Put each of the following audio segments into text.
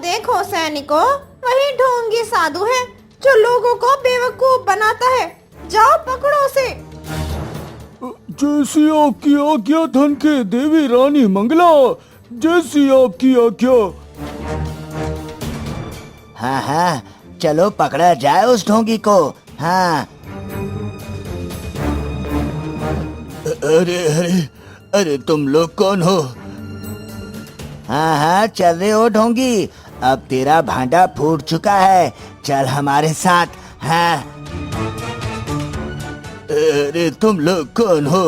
देखो सैनिकों, वही ढोंगी साधु है जो लोगों को बेवकूफ बनाता है। जाओ पकड़ो उसे। जैसी आपकी आज्ञा धन के देवी रानी मंगला, जैसी आपकी आज्ञा। हाँ हाँ, चलो पकड़ा जाए उस ढोंगी को। हाँ। अरे अरे अरे, तुम लोग कौन हो? हाँ हाँ, चल रहे हो ढोंगी, अब तेरा भांडा फूट चुका है, चल हमारे साथ। हाँ। अरे तुम लोग कौन हो?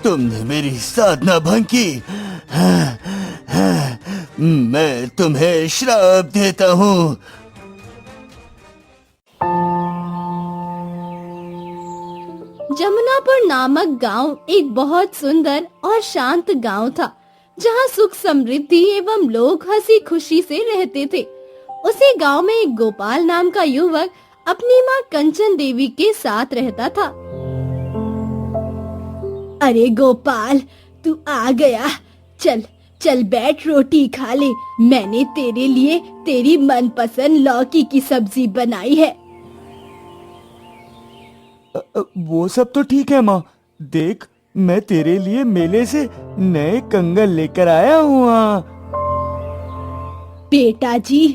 तुमने मेरी साधना भंग की। हाँ, हाँ, मैं तुम्हें श्राप देता हूँ। जमुनापुर नामक गांव एक बहुत सुंदर और शांत गांव था, जहां सुख समृद्धि एवं लोग हंसी खुशी से रहते थे। उसी गांव में एक गोपाल नाम का युवक अपनी मां कंचन देवी के साथ रहता था। अरे गोपाल, तू आ गया। चल चल बैठ, रोटी खा ले। मैंने तेरे लिए तेरी मनपसंद लौकी की सब्जी बनाई है। वो सब तो ठीक है माँ। देख, मैं तेरे लिए मेले से नए कंगन लेकर आया हूँ। बेटा जी,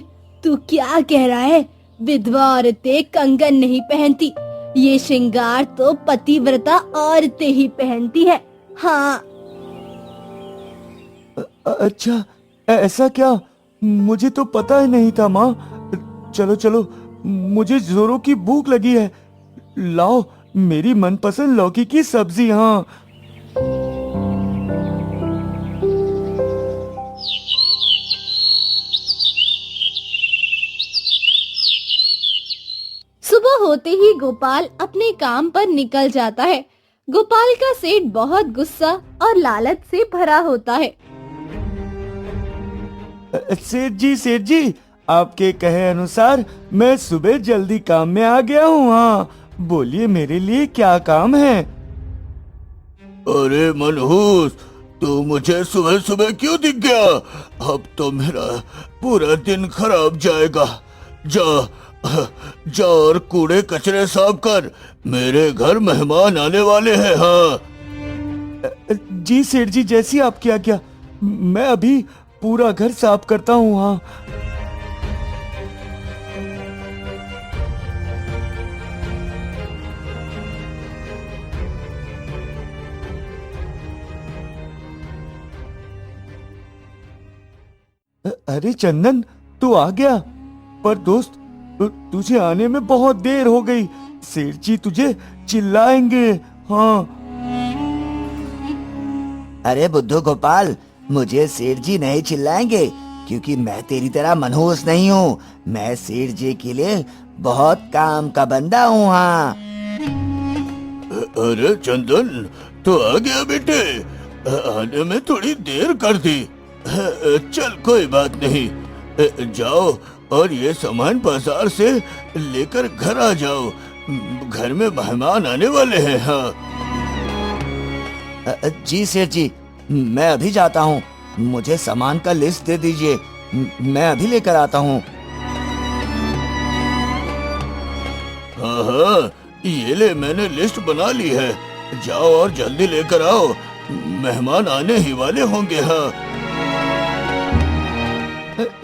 तू क्या कह रहा है? विधवा औरतें कंगन नहीं पहनती, ये श्रृंगार तो पतिव्रता औरतें ही पहनती है। हाँ। अच्छा, ऐसा क्या? मुझे तो पता ही नहीं था माँ। चलो चलो, मुझे जोरों की भूख लगी है। लाओ मेरी मनपसंद लौकी की सब्जी। हाँ। सुबह होते ही गोपाल अपने काम पर निकल जाता है। गोपाल का सेठ बहुत गुस्सा और लालच से भरा होता है। सेठ जी, आपके कहे अनुसार मैं सुबह जल्दी काम में आ गया हूँ। हाँ, बोलिए मेरे लिए क्या काम है? अरे मनहूस, तू मुझे सुबह सुबह क्यों दिख गया? अब तो मेरा पूरा दिन खराब जाएगा। जा जा और कूड़े कचरे साफ कर, मेरे घर मेहमान आने वाले हैं। हाँ जी सेठ जी, जैसी आपकी आज्ञा। मैं अभी पूरा घर साफ करता हूँ। हाँ। अरे चंदन, तू आ गया। पर दोस्त, तुझे आने में बहुत देर हो गई। सेठ जी तुझे चिल्लाएंगे। हाँ। अरे बुद्धू गोपाल, मुझे सेठ जी नहीं चिल्लाएंगे, क्योंकि मैं तेरी तरह मनहूस नहीं हूँ। मैं सेठ जी के लिए बहुत काम का बंदा हूँ। हाँ। अरे चंदन, तो आ गया बेटे। आने में थोड़ी देर कर दी। चल कोई बात नहीं, जाओ और ये सामान बाजार से लेकर घर आ जाओ। घर में मेहमान आने वाले हैं। हाँ। जी सेठ जी, मैं अभी जाता हूँ। मुझे सामान का लिस्ट दे दीजिए, मैं अभी लेकर आता हूँ। हाँ हाँ, ये ले, मैंने लिस्ट बना ली है। जाओ और जल्दी लेकर आओ, मेहमान आने ही वाले होंगे। हाँ।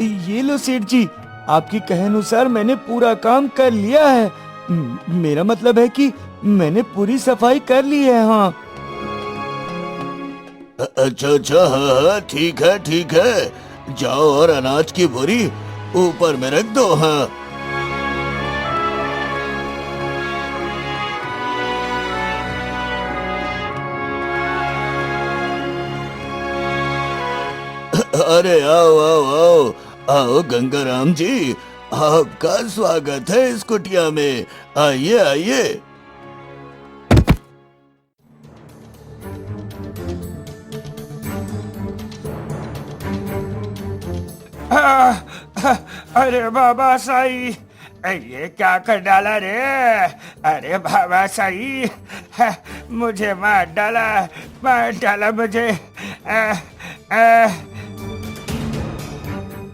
ये लो सेठ जी, आपकी कहे अनुसार मैंने पूरा काम कर लिया है। मेरा मतलब है कि मैंने पूरी सफाई कर ली है। हाँ। अच्छा अच्छा, हाँ हाँ, ठीक है ठीक है। जाओ और अनाज की बोरी ऊपर में रख दो। हाँ। अरे आओ आओ आओ आओ गंगाराम जी, आपका स्वागत है इस कुटिया में। आइए आइए। अरे बाबा साई, ये क्या कर डाला रे? अरे बाबा साई, मुझे मार डाला मुझे।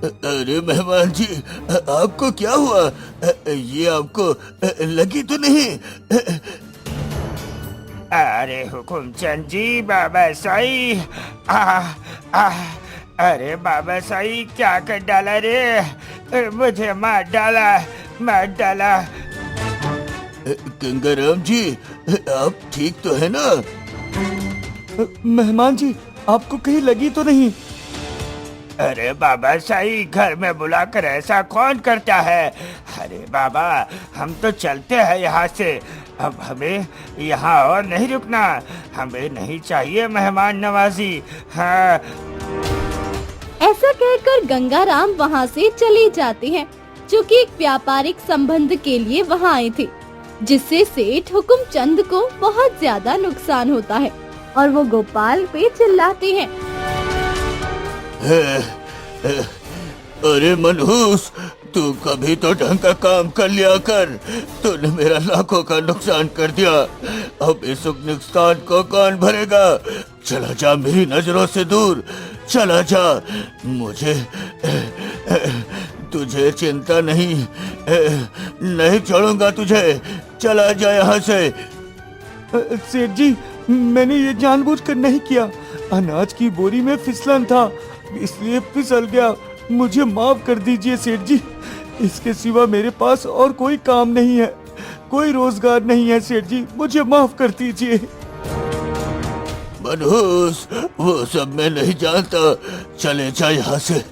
अरे मेहमान जी, आपको क्या हुआ? ये आपको लगी तो नहीं? अरे हुकुमचंद जी, बाबा साई, आ, आ, अरे बाबा साई, क्या कर डाला रे? मुझे मार डाला। गंगाराम जी, आप ठीक तो है ना? मेहमान जी, आपको कहीं लगी तो नहीं? अरे बाबा साई, घर में बुलाकर ऐसा कौन करता है? अरे बाबा, हम तो चलते हैं यहाँ से। अब हमें यहाँ और नहीं रुकना। हमें नहीं चाहिए मेहमान नवाजी। हाँ। ऐसा कहकर गंगाराम वहाँ से चले जाते हैं, जो कि एक व्यापारिक संबंध के लिए वहाँ आए थे, जिससे सेठ हुकुमचंद को बहुत ज्यादा नुकसान होता है और वो गोपाल पे चिल्लाते हैं। अरे मनहूस, तू कभी तो ढंग का काम कर लिया कर। तूने मेरा लाखों का नुकसान कर दिया। अब इस नुकसान को कौन भरेगा? चला जा मेरी नजरों से दूर, चला जा। मुझे तुझे चिंता नहीं छोड़ूंगा तुझे। चला जा यहाँ से। सेठ जी, मैंने ये जानबूझकर नहीं किया। अनाज की बोरी में फिसलन था, इसलिए फिसल गया। मुझे माफ कर दीजिए सेठ जी। इसके सिवा मेरे पास और कोई काम नहीं है, कोई रोजगार नहीं है सेठ जी, मुझे माफ कर दीजिए। मनहूस, वो सब मैं नहीं जानता। चले जा यहाँ से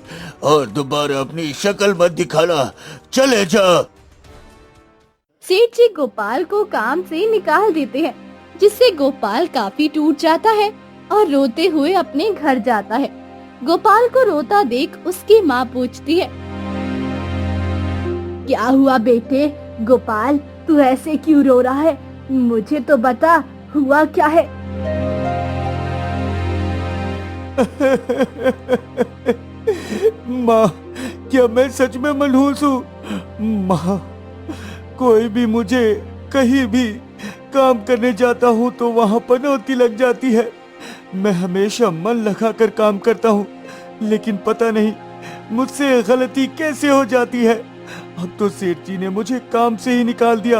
और दोबारा अपनी शक्ल मत दिखाना। चले जा। सेठ जी गोपाल को काम से निकाल देते हैं, जिससे गोपाल काफी टूट जाता है और रोते हुए अपने घर जाता है। गोपाल को रोता देख उसकी माँ पूछती है, क्या हुआ बेटे? गोपाल, तू ऐसे क्यों रो रहा है? मुझे तो बता, हुआ क्या है? माँ, क्या मैं सच में मनहूस हूँ? माँ, कोई भी मुझे कहीं भी काम करने जाता हूँ तो वहाँ पनौती लग जाती है। मैं हमेशा मन लगाकर काम करता हूँ, लेकिन पता नहीं मुझसे गलती कैसे हो जाती है। अब तो सेठ जी ने मुझे काम से ही निकाल दिया।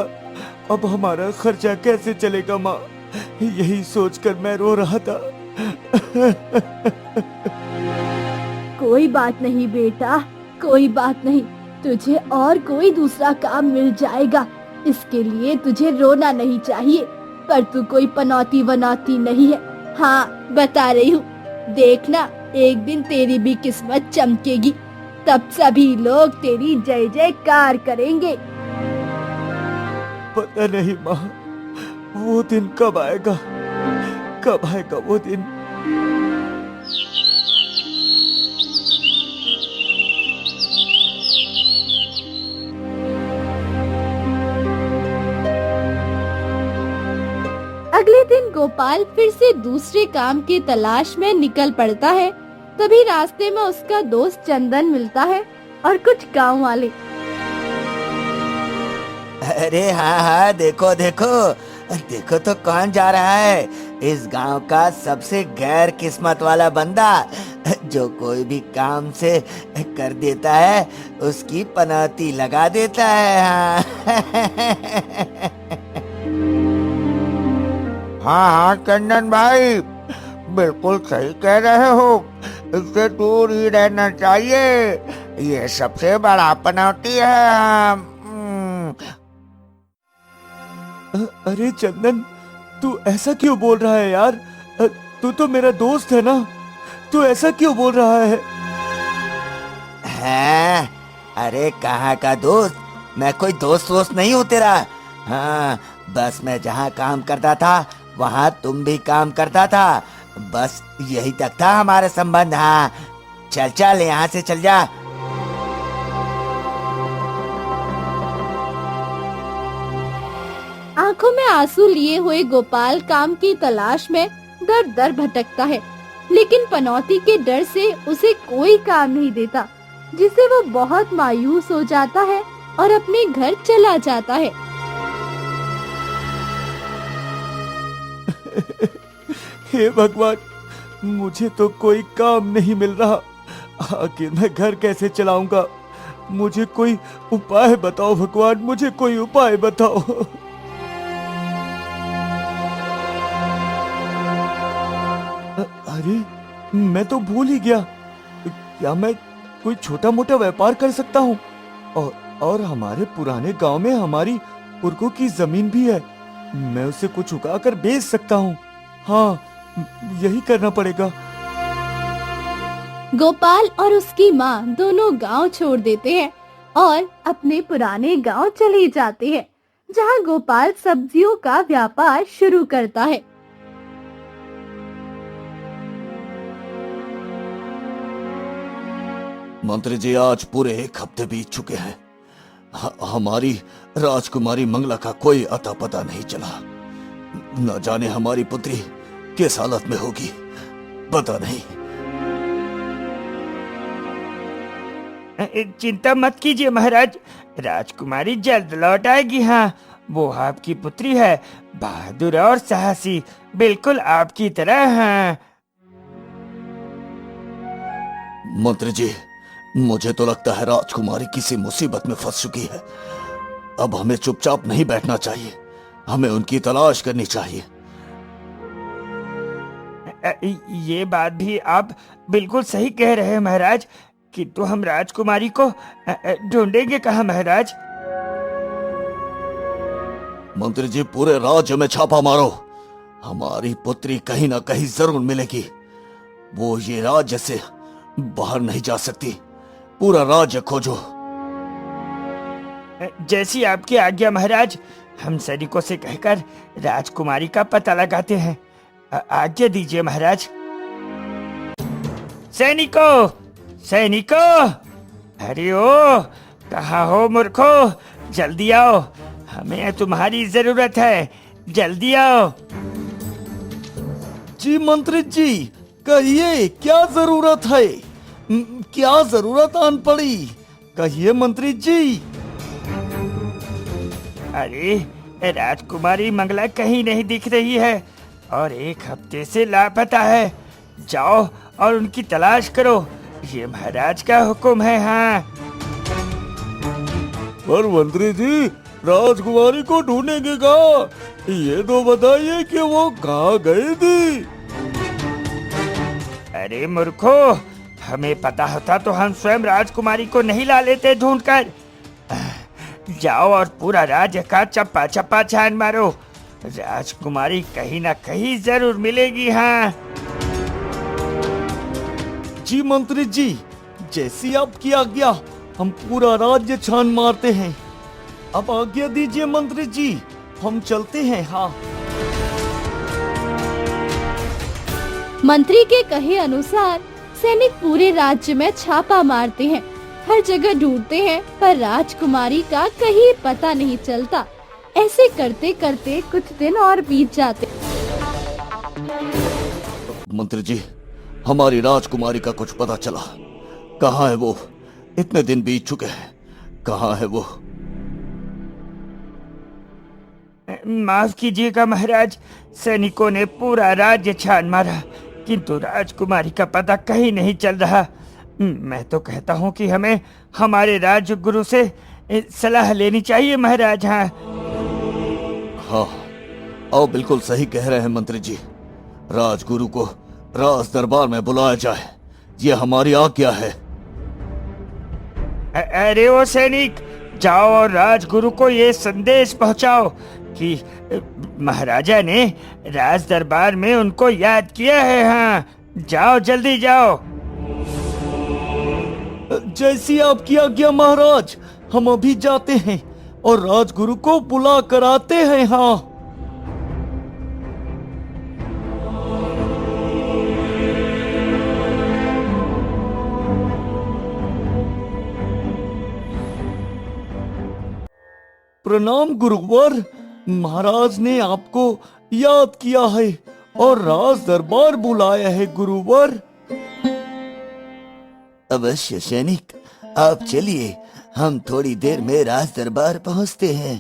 अब हमारा खर्चा कैसे चलेगा माँ? यही सोचकर मैं रो रहा था। कोई बात नहीं बेटा, कोई बात नहीं। तुझे और कोई दूसरा काम मिल जाएगा। इसके लिए तुझे रोना नहीं चाहिए। पर तू कोई पनौती वनौती नहीं है। हाँ, बता रही हूँ, देखना एक दिन तेरी भी किस्मत चमकेगी। तब सभी लोग तेरी जय जयकार करेंगे। पता नहीं माँ, वो दिन कब आएगा? कब आएगा वो दिन? अगले दिन गोपाल फिर से दूसरे काम की तलाश में निकल पड़ता है। तभी रास्ते में उसका दोस्त चंदन मिलता है और कुछ गांव वाले। अरे हाँ हाँ, देखो देखो देखो तो कौन जा रहा है। इस गांव का सबसे गैर किस्मत वाला बंदा, जो कोई भी काम से कर देता है उसकी पनौती लगा देता है। हाँ हाँ चंदन भाई, बिल्कुल सही कह रहे हो। इससे दूर ही रहना चाहिए। ये सबसे बड़ा पनौती है। अरे चंदन, तू ऐसा क्यों बोल रहा है यार? तू तो मेरा दोस्त है ना, तू ऐसा क्यों बोल रहा है? हाँ, अरे कहाँ का दोस्त? मैं कोई दोस्त वोस्त नहीं हूँ तेरा। हाँ, बस मैं जहाँ काम करता था वहाँ तुम भी काम करता था, बस यही तक था हमारा संबंध। हाँ, चल चल यहाँ से चल जा। आंखों में आंसू लिए हुए गोपाल काम की तलाश में दर दर भटकता है, लेकिन पनौती के डर से उसे कोई काम नहीं देता, जिससे वो बहुत मायूस हो जाता है और अपने घर चला जाता है। हे भगवान, मुझे तो कोई काम नहीं मिल रहा। आखिर मैं घर कैसे चलाऊंगा? मुझे कोई उपाय बताओ भगवान, मुझे कोई उपाय बताओ। अरे मैं तो भूल ही गया, क्या मैं कोई छोटा मोटा व्यापार कर सकता हूँ? और हमारे पुराने गांव में हमारी पुरखों की जमीन भी है, मैं उसे कुछ उगाकर बेच सकता हूँ। हाँ, यही करना पड़ेगा। गोपाल और उसकी माँ दोनों गांव छोड़ देते हैं और अपने पुराने गांव चले जाते हैं, जहां गोपाल सब्जियों का व्यापार शुरू करता है। मंत्री जी, आज पूरे 1 हफ्ते बीत चुके हैं। हमारी राजकुमारी मंगला का कोई अता पता नहीं चला। न जाने हमारी पुत्री किस हालत में होगी, पता नहीं। चिंता मत कीजिए महाराज, राजकुमारी जल्द लौट आएगी। हाँ, वो आपकी पुत्री है, बहादुर और साहसी, बिल्कुल आपकी तरह। हाँ मंत्री जी, मुझे तो लगता है राजकुमारी किसी मुसीबत में फंस चुकी है। अब हमें चुपचाप नहीं बैठना चाहिए, हमें उनकी तलाश करनी चाहिए। ये बात भी आप बिल्कुल सही कह रहे हैं महाराज, किंतु हम राजकुमारी को ढूंढेंगे कहाँ महाराज? मंत्री जी, पूरे राज्य में छापा मारो, हमारी पुत्री कहीं ना कहीं जरूर मिलेगी। वो ये राज्य से बाहर नहीं जा सकती, पूरा राज्य खोजो। जैसी आपकी आज्ञा महाराज, हम सैनिकों से कहकर राजकुमारी का पता लगाते हैं। आज्ञा दीजिए महाराज। सैनिकों, सैनिकों, अरे ओ, कहाँ हो मूर्खो, जल्दी आओ, हमें तुम्हारी जरूरत है, जल्दी आओ। जी मंत्री जी, कहिए क्या जरूरत है? क्या जरूरत आन पड़ी? कहिए मंत्री जी। अरे राजकुमारी मंगला कहीं नहीं दिख रही है और 1 हफ्ते से लापता है। जाओ और उनकी तलाश करो, ये महाराज का हुक्म है। हाँ पर मंत्री जी, राजकुमारी को ढूंढेंगे कहाँ? ये तो बताइए कि वो कहाँ गई थी? अरे मूर्खो, हमें पता होता तो हम स्वयं राजकुमारी को नहीं ला लेते ढूंढकर। जाओ और पूरा राज्य का चप्पा चप्पा छान मारो, राजकुमारी कहीं ना कहीं जरूर मिलेगी। हाँ जी मंत्री जी, जैसी आपकी आज्ञा, हम पूरा राज्य छान मारते हैं। अब आज्ञा दीजिए मंत्री जी, हम चलते हैं। हाँ। मंत्री के कहे अनुसार सैनिक पूरे राज्य में छापा मारते हैं, हर जगह ढूंढते हैं, पर राजकुमारी का कहीं पता नहीं चलता। ऐसे करते करते कुछ दिन और बीत जाते। मंत्री जी, हमारी राजकुमारी का कुछ पता चला? कहाँ है वो? इतने दिन बीत चुके हैं, कहाँ है वो? माफ कीजिएगा महाराज, सैनिकों ने पूरा राज्य छान मारा, किंतु राजकुमारी का पता कहीं नहीं चल रहा। मैं तो कहता हूँ कि हमें हमारे राज गुरु से सलाह लेनी चाहिए महाराज। हाँ हाँ, आओ, बिल्कुल सही कह रहे हैं मंत्री जी। राजगुरु को राज दरबार में बुलाया जाए, ये हमारी आज्ञा है। अरे ओ सैनिक, जाओ और राजगुरु को ये संदेश पहुंचाओ कि महाराजा ने राज दरबार में उनको याद किया है। हाँ, जाओ, जल्दी जाओ। जैसी आपकी आज्ञा महाराज, हम अभी जाते हैं और राजगुरु को बुला कर आते हैं। हाँ। प्रणाम गुरुवर, महाराज ने आपको याद किया है और राज दरबार बुलाया है गुरुवर। अवश्य सैनिक, आप चलिए, हम थोड़ी देर में राज दरबार पहुंचते हैं।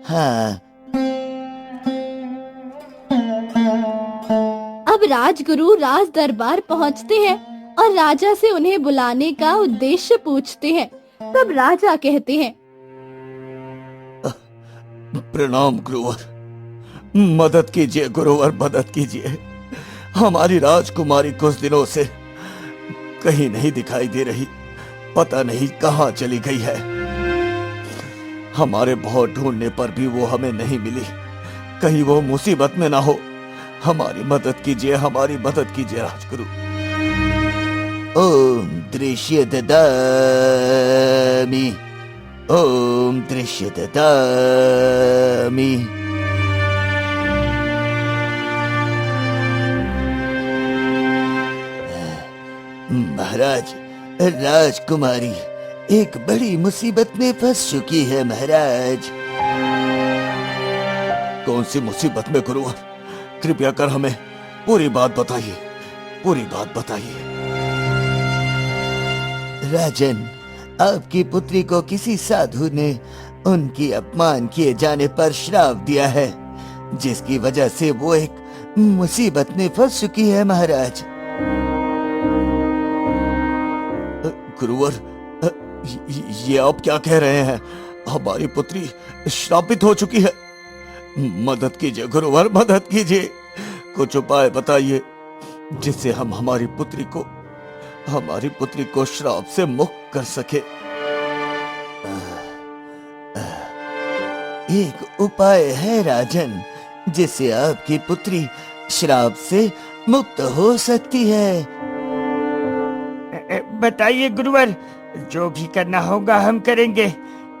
हाँ। अब राजगुरु राज दरबार पहुंचते हैं और राजा से उन्हें बुलाने का उद्देश्य पूछते हैं। तब राजा कहते हैं, प्रणाम गुरुवर, मदद कीजिए गुरुवर, मदद कीजिए। हमारी राजकुमारी कुछ दिनों से कहीं नहीं दिखाई दे रही, पता नहीं कहाँ चली गई है। हमारे बहुत ढूंढने पर भी वो हमें नहीं मिली, कहीं वो मुसीबत में ना हो। हमारी मदद कीजिए, हमारी मदद कीजिए राजगुरु। ओम दृश्य ददामि, ओम दृश्य ददामि। महाराज, राजकुमारी एक बड़ी मुसीबत में फंस चुकी है महाराज। कौन सी मुसीबत में गुरुवर? कृपया कर हमें पूरी बात बताइए, पूरी बात बताइए। राजन, आपकी पुत्री को किसी साधु ने उनकी अपमान किए जाने पर श्राप दिया है, जिसकी वजह से वो एक मुसीबत में फंस चुकी है महाराज। गुरुवर, ये आप क्या कह रहे हैं? हमारी पुत्री श्रापित हो चुकी है। मदद कीजिए गुरुवर, मदद कीजिए। कुछ उपाय बताइए जिससे हम हमारी पुत्री को श्राप से मुक्त कर सके। एक उपाय है राजन, जिससे आपकी पुत्री श्राप से मुक्त हो सकती है। बताइए गुरुवर, जो भी करना होगा हम करेंगे,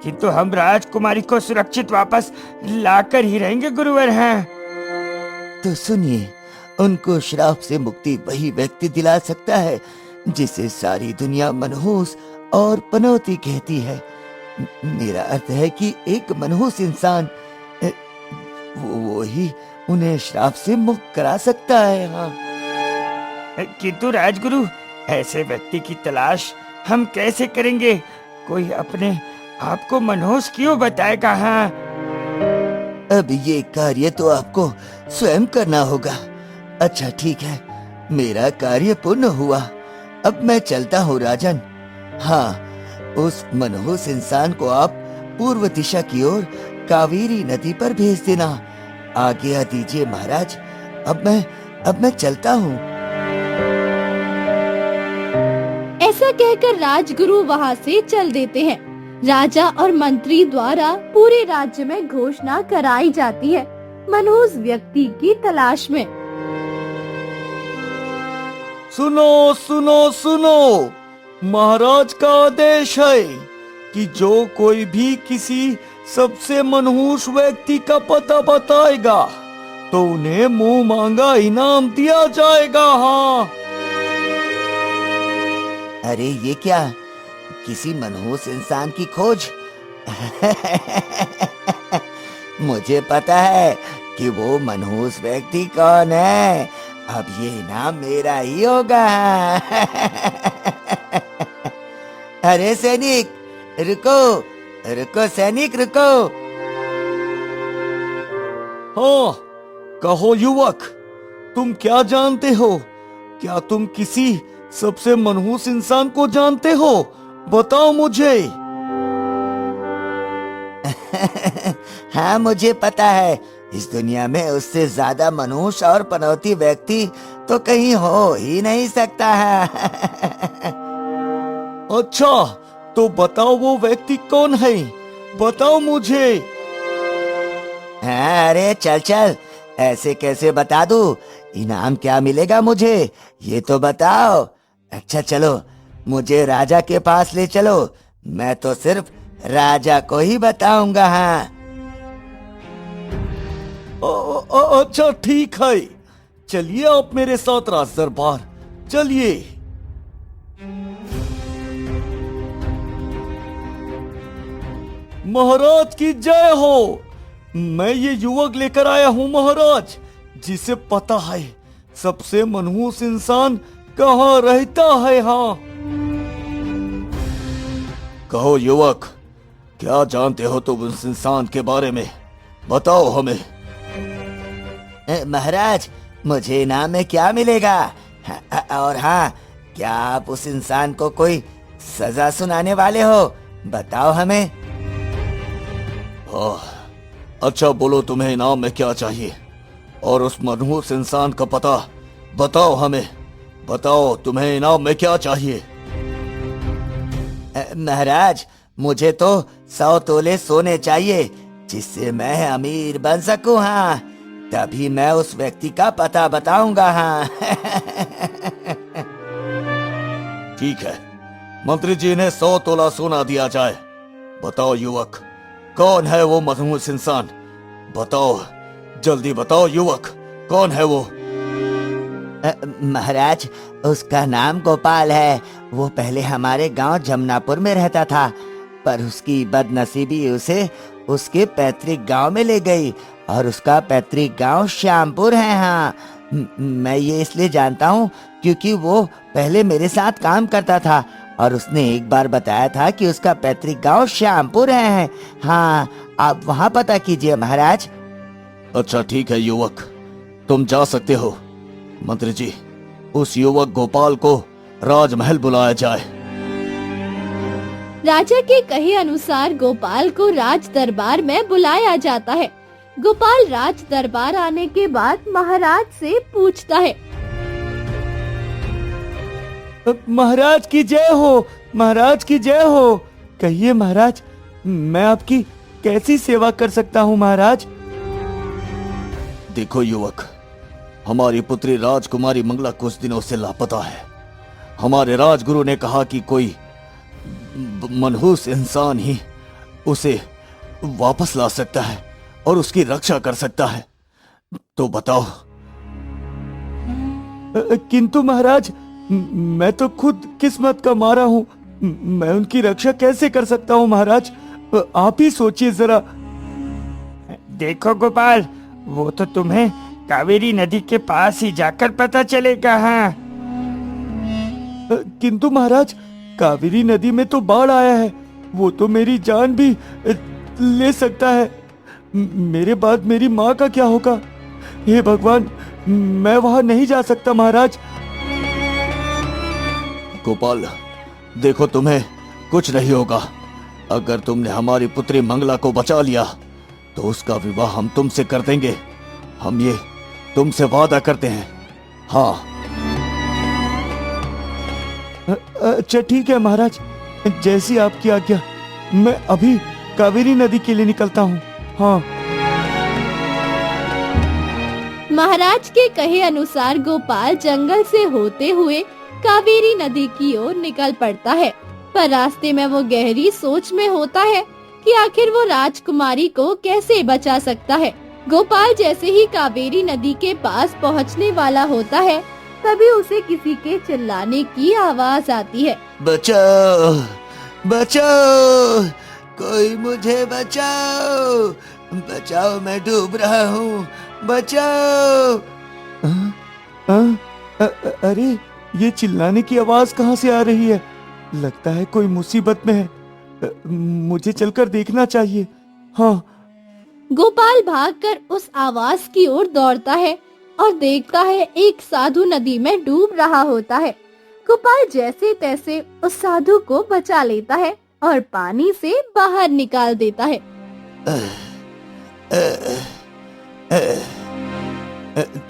किंतु हम राजकुमारी को सुरक्षित वापस लाकर ही रहेंगे गुरुवर। हैं तो सुनिए, उनको श्राप से मुक्ति वही व्यक्ति दिला सकता है जिसे सारी दुनिया मनहूस और पनौती कहती है। मेरा अर्थ है कि एक मनहूस इंसान, वो ही उन्हें श्राप से मुक्त करा सकता है। हाँ, किंतु राजगुरु, ऐसे व्यक्ति की तलाश हम कैसे करेंगे? कोई अपने आप को मनहूस क्यों बताएगा? हाँ, अब ये कार्य तो आपको स्वयं करना होगा। अच्छा ठीक है, मेरा कार्य पूर्ण हुआ, अब मैं चलता हूँ राजन। हाँ, उस मनहूस इंसान को आप पूर्व दिशा की ओर कावेरी नदी पर भेज देना। आज्ञा दीजिए महाराज, अब मैं चलता हूँ। ऐसा कहकर राजगुरु वहाँ से चल देते हैं। राजा और मंत्री द्वारा पूरे राज्य में घोषणा कराई जाती है मनहूस व्यक्ति की तलाश में। सुनो सुनो सुनो, महाराज का आदेश है कि जो कोई भी किसी सबसे मनहूस व्यक्ति का पता बताएगा तो उन्हें मुंह मांगा इनाम दिया जाएगा। हाँ, अरे ये क्या, किसी मनहूस इंसान की खोज? मुझे पता है कि वो मनहूस व्यक्ति कौन है। अब ये इनाम मेरा ही होगा। अरे सैनिक रुको, रुको सैनिक रुको। हाँ, कहो युवक, तुम क्या जानते हो? क्या तुम किसी सबसे मनहूस इंसान को जानते हो? बताओ मुझे। हाँ, मुझे पता है। इस दुनिया में उससे ज्यादा मनहूस और पनौती व्यक्ति तो कहीं हो ही नहीं सकता है। अच्छा, तो बताओ वो व्यक्ति कौन है? बताओ मुझे। हाँ, अरे चल चल, ऐसे कैसे बता दूं? इनाम क्या मिलेगा मुझे, ये तो बताओ। अच्छा चलो, मुझे राजा के पास ले चलो, मैं तो सिर्फ राजा को ही बताऊंगा। हाँ, अच्छा ठीक है, चलिए आप मेरे साथ राज दरबार चलिए। महाराज की जय हो। मैं ये युवक लेकर आया हूँ महाराज, जिसे पता है सबसे मनहूस इंसान कहाँ रहता है। हाँ, कहो युवक, क्या जानते हो तुम उस इंसान के बारे में? बताओ हमें। महाराज, मुझे इनाम में क्या मिलेगा? और हाँ, क्या आप उस इंसान को कोई सजा सुनाने वाले हो? बताओ हमें। अच्छा बोलो, तुम्हें इनाम में क्या चाहिए? और उस मनहूस इंसान का पता बताओ हमें। बताओ तुम्हें इनाम में क्या चाहिए? महाराज, मुझे तो 100 तोले सोने चाहिए, जिससे मैं अमीर बन सकूं। हाँ, तभी मैं उस व्यक्ति का पता बताऊंगा। हाँ। ठीक है, मंत्री जी ने 100 तोला सोना दिया जाए। बताओ युवक, कौन है वो मनहूस इंसान? बताओ, जल्दी बताओ युवक, कौन है वो? महाराज, उसका नाम गोपाल है। वो पहले हमारे गांव जमनापुर में रहता था, पर उसकी बदनसीबी उसे उसके पैतृक गांव में ले गई, और उसका पैतृक गांव श्यामपुर है। हाँ, मैं ये इसलिए जानता हूँ क्योंकि वो पहले मेरे साथ काम करता था, और उसने एक बार बताया था कि उसका पैतृक गांव श्यामपुर है। हाँ, आप वहाँ पता कीजिए महाराज। अच्छा ठीक है युवक, तुम जा सकते हो। मंत्री जी, उस युवक गोपाल को राजमहल बुलाया जाए। राजा के कहे अनुसार गोपाल को राज दरबार में बुलाया जाता है। गोपाल राज दरबार आने के बाद महाराज से पूछता है। महाराज की जय हो, महाराज की जय हो। कहिए महाराज, मैं आपकी कैसी सेवा कर सकता हूँ महाराज? देखो युवक, हमारी पुत्री राजकुमारी मंगला कुछ दिनों से लापता है। हमारे राजगुरु ने कहा कि कोई मनहूस इंसान ही उसे वापस ला सकता है और उसकी रक्षा कर सकता है। तो बताओ। किंतु महाराज, मैं तो खुद किस्मत का मारा हूँ। मैं उनकी रक्षा कैसे कर सकता हूँ महाराज? आप ही सोचिए जरा। देखो गोपाल, वो तो तुम्हें कावेरी नदी के पास ही जाकर पता चलेगा। हाँ, किंतु महाराज, कावेरी नदी में तो बाढ़ आया है। वो तो मेरी जान भी ले सकता है। मेरे बाद मेरी माँ का क्या होगा? हे भगवान, मैं वहां नहीं जा सकता महाराज। गोपाल, देखो तुम्हें कुछ नहीं होगा। अगर तुमने हमारी पुत्री मंगला को बचा लिया तो उसका विवाह हम तुमसे कर देंगे। हम ये तुमसे वादा करते हैं। हाँ। अच्छा ठीक है महाराज, जैसी आपकी आज्ञा। मैं अभी कावेरी नदी के लिए निकलता हूँ। हाँ। महाराज के कहे अनुसार गोपाल जंगल से होते हुए कावेरी नदी की ओर निकल पड़ता है, पर रास्ते में वो गहरी सोच में होता है कि आखिर वो राजकुमारी को कैसे बचा सकता है। गोपाल जैसे ही कावेरी नदी के पास पहुंचने वाला होता है, तभी उसे किसी के चिल्लाने की आवाज आती है। बचाओ, बचाओ, कोई मुझे बचाओ, बचाओ, मैं डूब रहा हूँ, बचाओ। अरे, ये चिल्लाने की आवाज कहाँ से आ रही है? लगता है कोई मुसीबत में है। मुझे चलकर देखना चाहिए। हाँ। गोपाल भागकर उस आवाज की ओर दौड़ता है और देखता है एक साधु नदी में डूब रहा होता है। गोपाल जैसे तैसे उस साधु को बचा लेता है और पानी से बाहर निकाल देता है।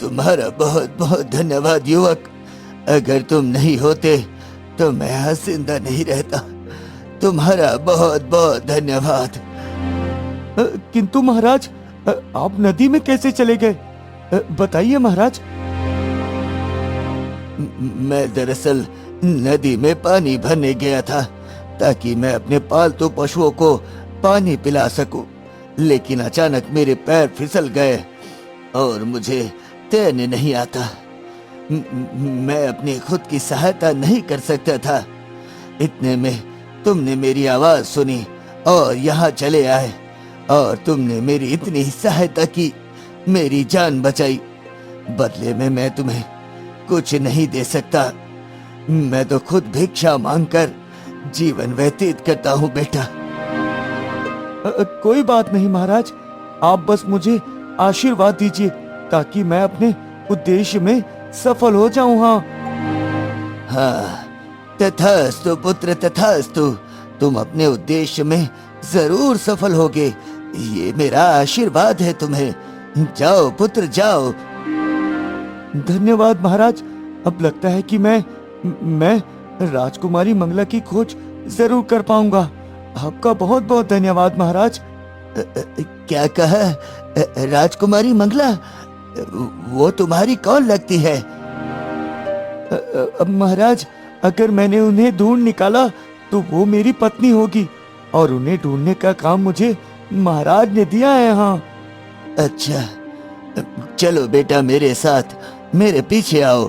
तुम्हारा बहुत बहुत धन्यवाद युवक। अगर तुम नहीं होते तो मैं यहाँ जिंदा नहीं रहता। तुम्हारा बहुत बहुत धन्यवाद। किंतु महाराज, आप नदी में कैसे चले गए? बताइए महाराज। मैं दरअसल नदी में पानी भरने गया था ताकि मैं अपने पालतू पशुओं को पानी पिला सकूं, लेकिन अचानक मेरे पैर फिसल गए और मुझे तैरने नहीं आता। मैं अपनी खुद की सहायता नहीं कर सकता था। इतने में तुमने मेरी आवाज सुनी और यहाँ चले आए, और तुमने मेरी इतनी सहायता की, मेरी जान बचाई। बदले में मैं तुम्हें कुछ नहीं दे सकता। मैं तो खुद भिक्षा मांगकर जीवन व्यतीत करता हूँ बेटा। कोई बात नहीं महाराज, आप बस मुझे आशीर्वाद दीजिए ताकि मैं अपने उद्देश्य में सफल हो जाऊं। हाँ। हाँ, तथास्तु पुत्र तथास्तु। तुम अपने उद्देश्य में जरूर सफल होगे, ये मेरा आशीर्वाद है तुम्हें। जाओ पुत्र जाओ। धन्यवाद महाराज। अब लगता है कि मैं राजकुमारी मंगला की खोज जरूर कर पाऊंगा। आपका बहुत बहुत धन्यवाद महाराज। क्या कहा? राजकुमारी मंगला? वो तुम्हारी कौन लगती है? महाराज, अगर मैंने उन्हें ढूंढ निकाला तो वो मेरी पत्नी होगी, और उन्हें ढूंढने का काम मुझे महाराज ने दिया है। हाँ। अच्छा, चलो बेटा मेरे साथ, मेरे पीछे आओ।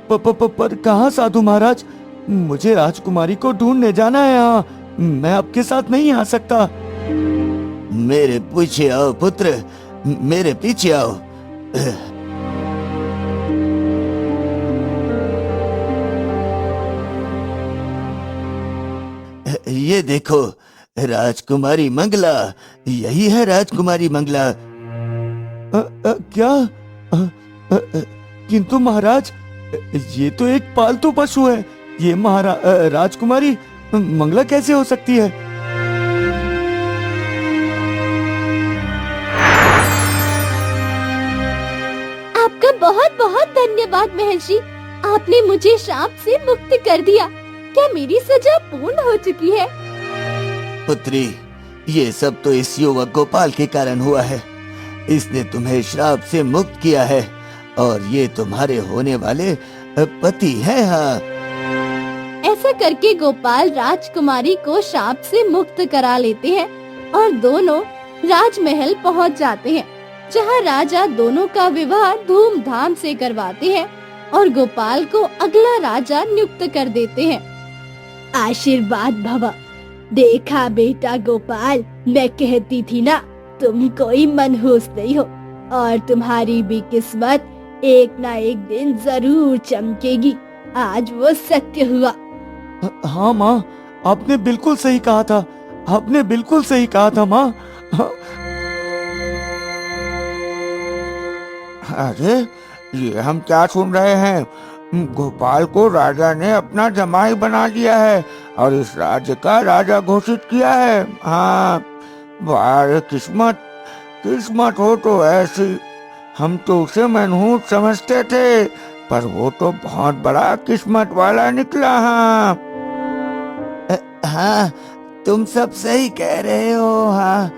पर कहाँ साधु महाराज? मुझे राजकुमारी को ढूंढने जाना है। हाँ, मैं आपके साथ नहीं आ सकता। मेरे पीछे आओ पुत्र, मेरे पीछे आओ। ये देखो, राजकुमारी मंगला, यही है राजकुमारी मंगला। क्या? किंतु महाराज, ये तो एक पालतू पशु है। ये राजकुमारी मंगला कैसे हो सकती है? आपका बहुत बहुत धन्यवाद महर्षि, आपने मुझे श्राप से मुक्त कर दिया। क्या मेरी सजा पूर्ण हो चुकी है? पुत्री, ये सब तो इस युवक गोपाल के कारण हुआ है। इसने तुम्हें श्राप से मुक्त किया है, और ये तुम्हारे होने वाले पति हैं। हाँ। ऐसा करके गोपाल राजकुमारी को श्राप से मुक्त करा लेते हैं और दोनों राजमहल पहुंच जाते हैं, जहां राजा दोनों का विवाह धूमधाम से करवाते हैं और गोपाल को अगला राजा नियुक्त कर देते हैं। आशीर्वाद भव। देखा बेटा गोपाल, मैं कहती थी ना, तुम कोई मनहूस नहीं हो, और तुम्हारी भी किस्मत एक ना एक दिन जरूर चमकेगी। आज वो सत्य हुआ। हाँ माँ, आपने बिल्कुल सही कहा था। आपने बिल्कुल सही कहा था माँ। अरे, ये हम क्या सुन रहे हैं? गोपाल को राजा ने अपना जमाई बना लिया है और इस राज्य का राजा घोषित किया है। हाँ, वाह किस्मत, किस्मत हो तो ऐसी। हम तो उसे मनहूस समझते थे, पर वो तो बहुत बड़ा किस्मत वाला निकला। हाँ। हाँ, तुम सब सही कह रहे हो। हाँ,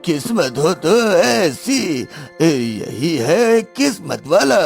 किस्मत हो तो ऐसी, यही है किस्मत वाला।